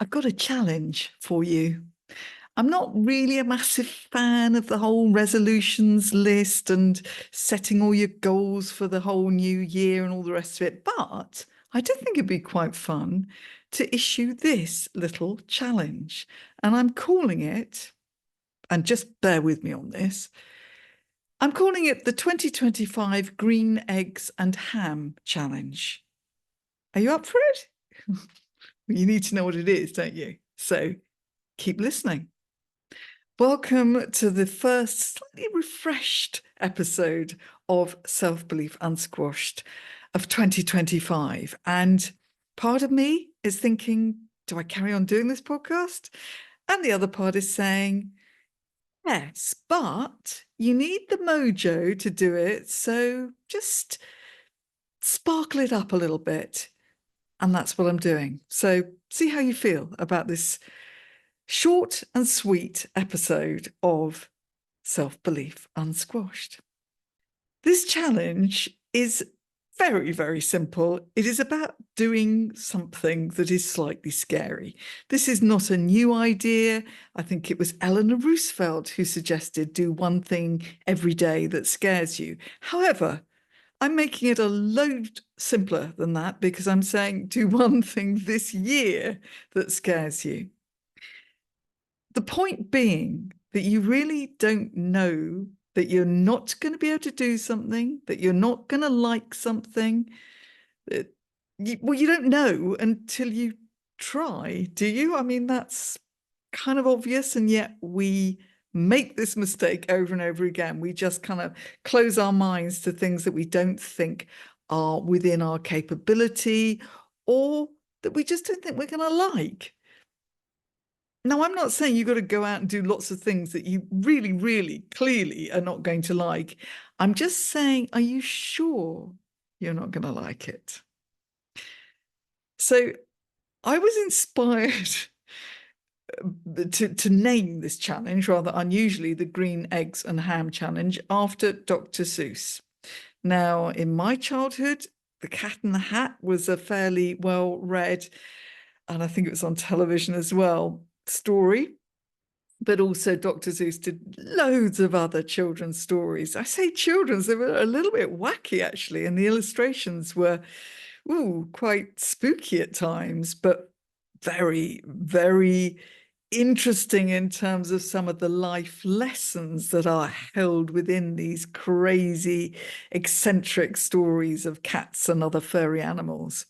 I've got a challenge for you. I'm not really a massive fan of the whole resolutions list and setting all your goals for the whole new year and all the rest of it, but I do think it'd be quite fun to issue this little challenge. And I'm calling it, and just bear with me on this, I'm calling it the 2025 Green Eggs and Ham Challenge. Are you up for it? You need to know what it is, don't you? So keep listening. Welcome to the first slightly refreshed episode of Self-Belief Unsquashed of 2025. And part of me is thinking, do I carry on doing this podcast? And the other part is saying, yes, but you need the mojo to do it. So just sparkle it up a little bit. And that's what I'm doing. So see how you feel about this short and sweet episode of Self-Belief Unsquashed. This challenge is very, very simple. It is about doing something that is slightly scary. This is not a new idea. I think it was Eleanor Roosevelt who suggested do one thing every day that scares you. However, I'm making it a load simpler than that because I'm saying do one thing this year that scares you. The point being that you really don't know that you're not going to be able to do something, that you're not going to like something. You don't know until you try, do you? I mean, that's kind of obvious, and yet we make this mistake over and over again. We just kind of close our minds to things that we don't think are within our capability or that we just don't think we're going to like. Now, I'm not saying you've got to go out and do lots of things that you really, really clearly are not going to like. I'm just saying, are you sure you're not going to like it? So I was inspired to name this challenge, rather unusually, the Green Eggs and Ham Challenge, after Dr. Seuss. Now, in my childhood, The Cat in the Hat was a fairly well-read, and I think it was on television as well, story. But also Dr. Seuss did loads of other children's stories. I say children's, they were a little bit wacky, actually, and the illustrations were quite spooky at times, but very, very interesting in terms of some of the life lessons that are held within these crazy, eccentric stories of cats and other furry animals.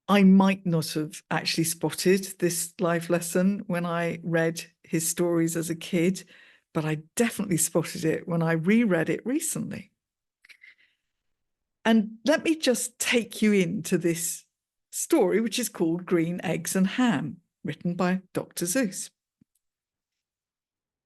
I might not have actually spotted this life lesson when I read his stories as a kid, but I definitely spotted it when I reread it recently. And let me just take you into this story, which is called Green Eggs and Ham, written by Dr. Seuss.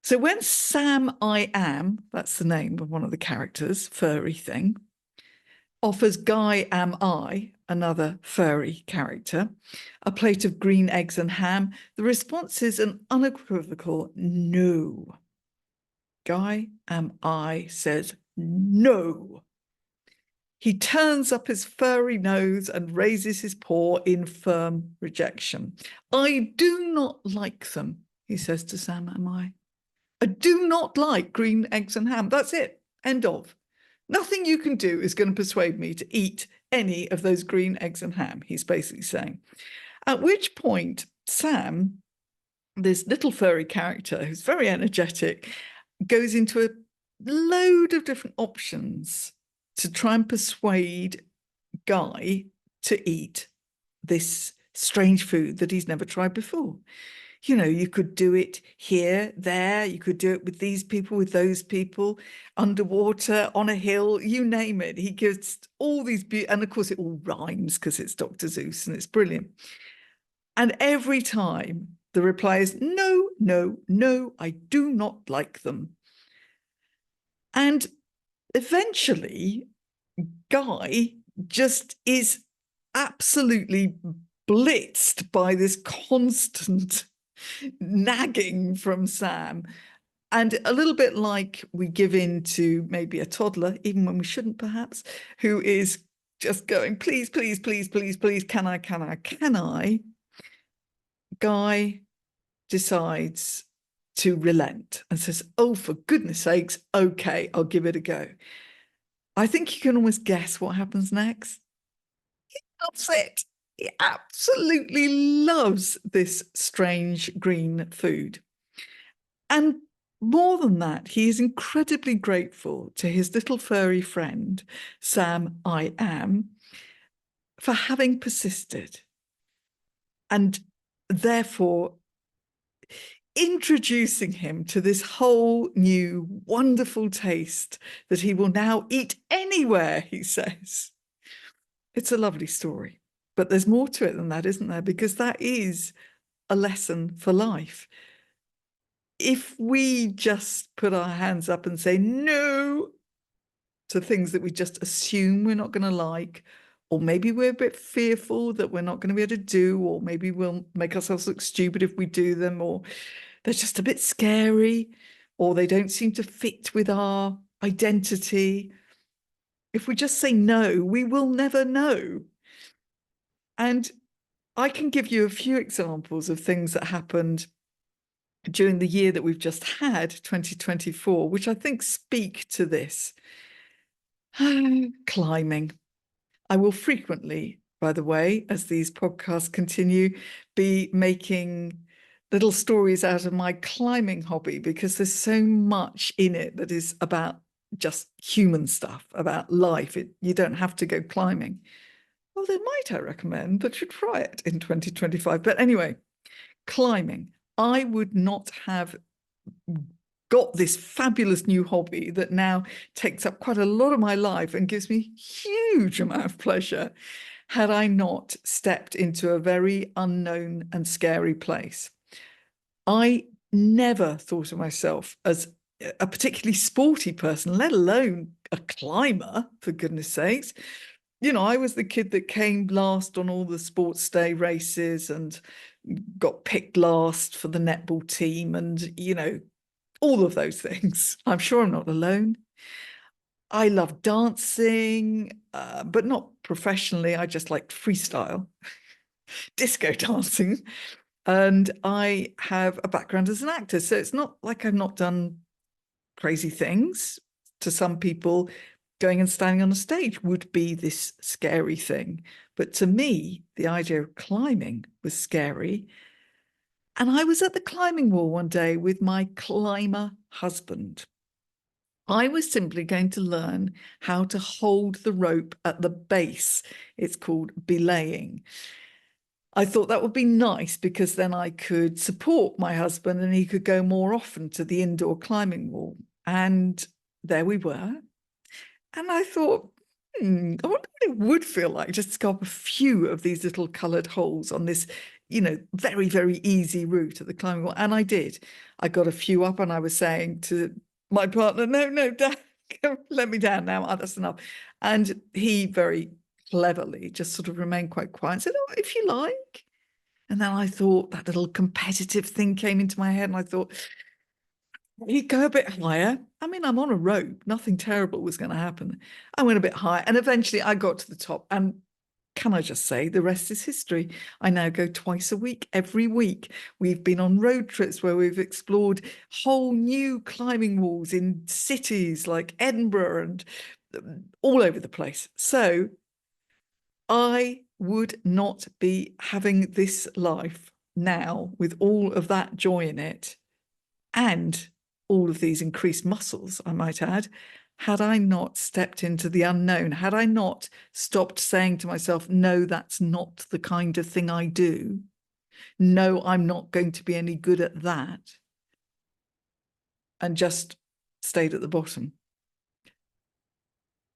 So when Sam I Am, that's the name of one of the characters, furry thing, offers Guy Am I, another furry character, a plate of green eggs and ham, the response is an unequivocal no. Guy Am I says no. He turns up his furry nose and raises his paw in firm rejection. I do not like them, he says to Sam Am I. I do not like green eggs and ham. That's it. End of. Nothing you can do is going to persuade me to eat any of those green eggs and ham, he's basically saying. At which point, Sam, this little furry character who's very energetic, goes into a load of different options to try and persuade Guy to eat this strange food that he's never tried before. You know, you could do it here, there, you could do it with these people, with those people, underwater, on a hill, you name it. He gives all these, and of course it all rhymes because it's Dr. Seuss and it's brilliant. And every time the reply is, no, no, no, I do not like them. And eventually, Guy just is absolutely blitzed by this constant nagging from Sam. And a little bit like we give in to maybe a toddler, even when we shouldn't perhaps, who is just going, please, please, please, please, please, can I, can I, can I? guy decides to relent and says, oh, for goodness sakes, okay, I'll give it a go. I think you can almost guess what happens next. He loves it. He absolutely loves this strange green food. And more than that, he is incredibly grateful to his little furry friend, Sam I Am, for having persisted and therefore introducing him to this whole new wonderful taste that he will now eat anywhere, he says. It's a lovely story, but there's more to it than that, isn't there? Because that is a lesson for life. If we just put our hands up and say no to things that we just assume we're not going to like, or maybe we're a bit fearful that we're not going to be able to do, or maybe we'll make ourselves look stupid if we do them, or they're just a bit scary, or they don't seem to fit with our identity. If we just say no, we will never know. And I can give you a few examples of things that happened during the year that we've just had, 2024, which I think speak to this. Climbing. I will frequently, by the way, as these podcasts continue, be making little stories out of my climbing hobby because there's so much in it that is about just human stuff, about life. You don't have to go climbing. Well, they might, I recommend, that you try it in 2025. But anyway, climbing. I would not have got this fabulous new hobby that now takes up quite a lot of my life and gives me huge amount of pleasure had I not stepped into a very unknown and scary place. I never thought of myself as a particularly sporty person, let alone a climber, for goodness sakes. You know, I was the kid that came last on all the sports day races and got picked last for the netball team and, you know, all of those things. I'm sure I'm not alone. I love dancing, but not professionally. I just like freestyle, disco dancing. And I have a background as an actor. So it's not like I've not done crazy things. To some people, going and standing on a stage would be this scary thing. But to me, the idea of climbing was scary. And I was at the climbing wall one day with my climber husband. I was simply going to learn how to hold the rope at the base. It's called belaying. I thought that would be nice because then I could support my husband and he could go more often to the indoor climbing wall. And there we were. And I thought, I wonder what it would feel like just to go up a few of these little coloured holes on this, you know, very, very easy route at the climbing wall. And I did. I got a few up and I was saying to my partner, no, Dad, let me down now. Oh, that's enough. And he very cleverly just sort of remained quite quiet and said, oh, if you like. And then I thought that little competitive thing came into my head and I thought, you go a bit higher. I mean, I'm on a rope. Nothing terrible was going to happen. I went a bit higher and eventually I got to the top. And can I just say, the rest is history. I now go twice a week, every week. We've been on road trips where we've explored whole new climbing walls in cities like Edinburgh and all over the place. So I would not be having this life now with all of that joy in it and all of these increased muscles, I might add, had I not stepped into the unknown, had I not stopped saying to myself, no, that's not the kind of thing I do. No, I'm not going to be any good at that. And just stayed at the bottom.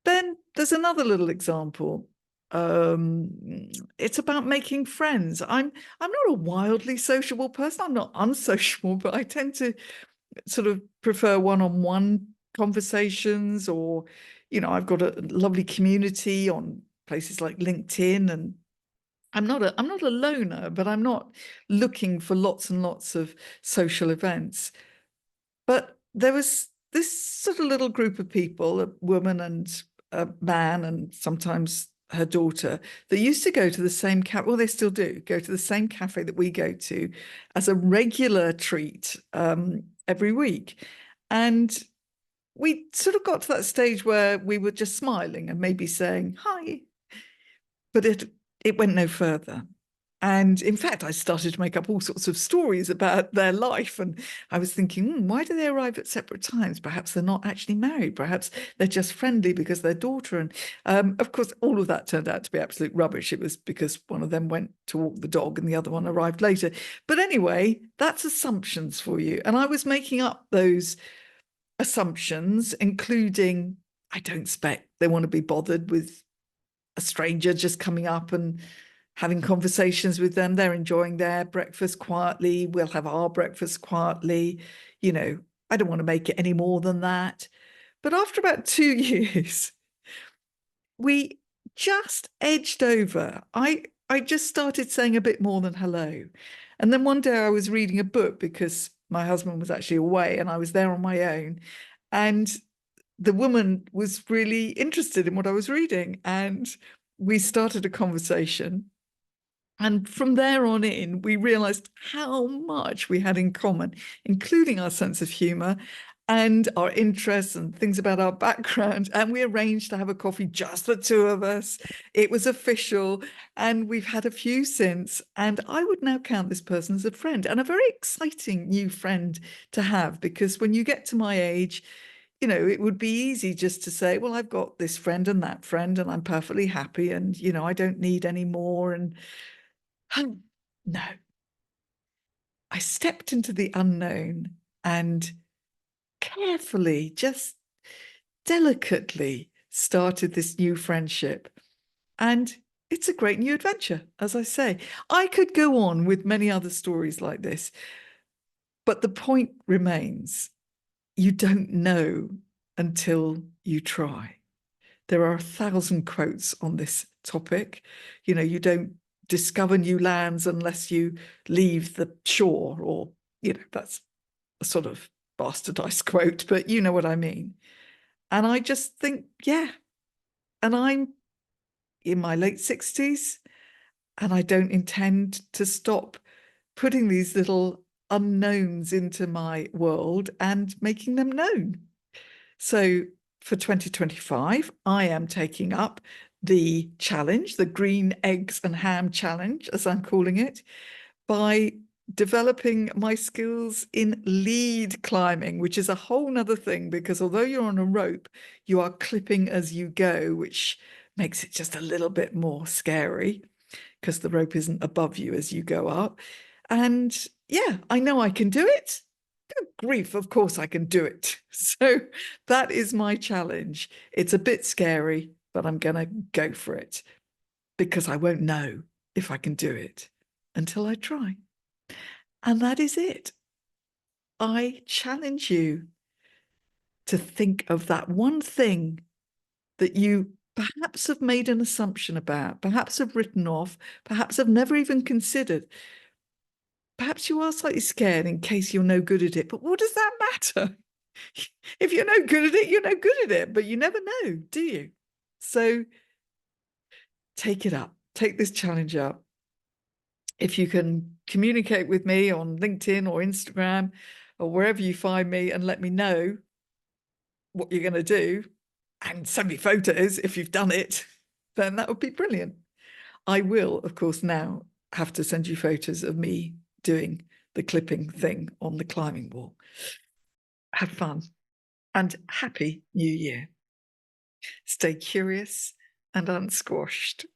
Then there's another little example. It's about making friends. I'm not a wildly sociable person. I'm not unsociable, but I tend to sort of prefer one-on-one conversations, or, you know, I've got a lovely community on places like LinkedIn, and I'm not a loner, but I'm not looking for lots and lots of social events. But there was this sort of little group of people, a woman and a man, and sometimes her daughter, that used to go to the same cafe, well, they still do, go to the same cafe that we go to as a regular treat every week. And we sort of got to that stage where we were just smiling and maybe saying hi, but it went no further. And in fact, I started to make up all sorts of stories about their life. And I was thinking, why do they arrive at separate times? Perhaps they're not actually married. Perhaps they're just friendly because their daughter. And of course, all of that turned out to be absolute rubbish. It was because one of them went to walk the dog and the other one arrived later. But anyway, that's assumptions for you. And I was making up those assumptions, including I don't expect they want to be bothered with a stranger just coming up and having conversations with them. They're enjoying their breakfast quietly. We'll have our breakfast quietly. You know, I don't want to make it any more than that. But after about 2 years, we just edged over. I just started saying a bit more than hello. And then one day I was reading a book because my husband was actually away and I was there on my own. And the woman was really interested in what I was reading. And we started a conversation. And from there on in, we realized how much we had in common, including our sense of humor and our interests and things about our background. And we arranged to have a coffee, just the two of us. It was official. And we've had a few since. And I would now count this person as a friend, and a very exciting new friend to have, because when you get to my age, you know, it would be easy just to say, well, I've got this friend and that friend, and I'm perfectly happy. And, you know, I don't need any more. And no, I stepped into the unknown and carefully, just delicately started this new friendship. And it's a great new adventure, as I say. I could go on with many other stories like this, but the point remains, you don't know until you try. There are 1,000 quotes on this topic. You know, you don't discover new lands unless you leave the shore, or, you know, that's a sort of bastardized quote, but you know what I mean. And I just think, yeah. And I'm in my late 60s, and I don't intend to stop putting these little unknowns into my world and making them known. So for 2025, I am taking up the challenge, the green eggs and ham challenge, as I'm calling it, by developing my skills in lead climbing, which is a whole nother thing, because although you're on a rope, you are clipping as you go, which makes it just a little bit more scary because the rope isn't above you as you go up. And yeah, I know I can do it. Good grief, of course I can do it. So that is my challenge. It's a bit scary, but I'm going to go for it, because I won't know if I can do it until I try. And that is it. I challenge you to think of that one thing that you perhaps have made an assumption about, perhaps have written off, perhaps have never even considered. Perhaps you are slightly scared in case you're no good at it, but what does that matter? If you're no good at it, you're no good at it, but you never know, do you? So take it up, take this challenge up. If you can communicate with me on LinkedIn or Instagram or wherever you find me and let me know what you're going to do and send me photos if you've done it, then that would be brilliant. I will, of course, now have to send you photos of me doing the clipping thing on the climbing wall. Have fun and happy New Year. Stay curious and unsquashed.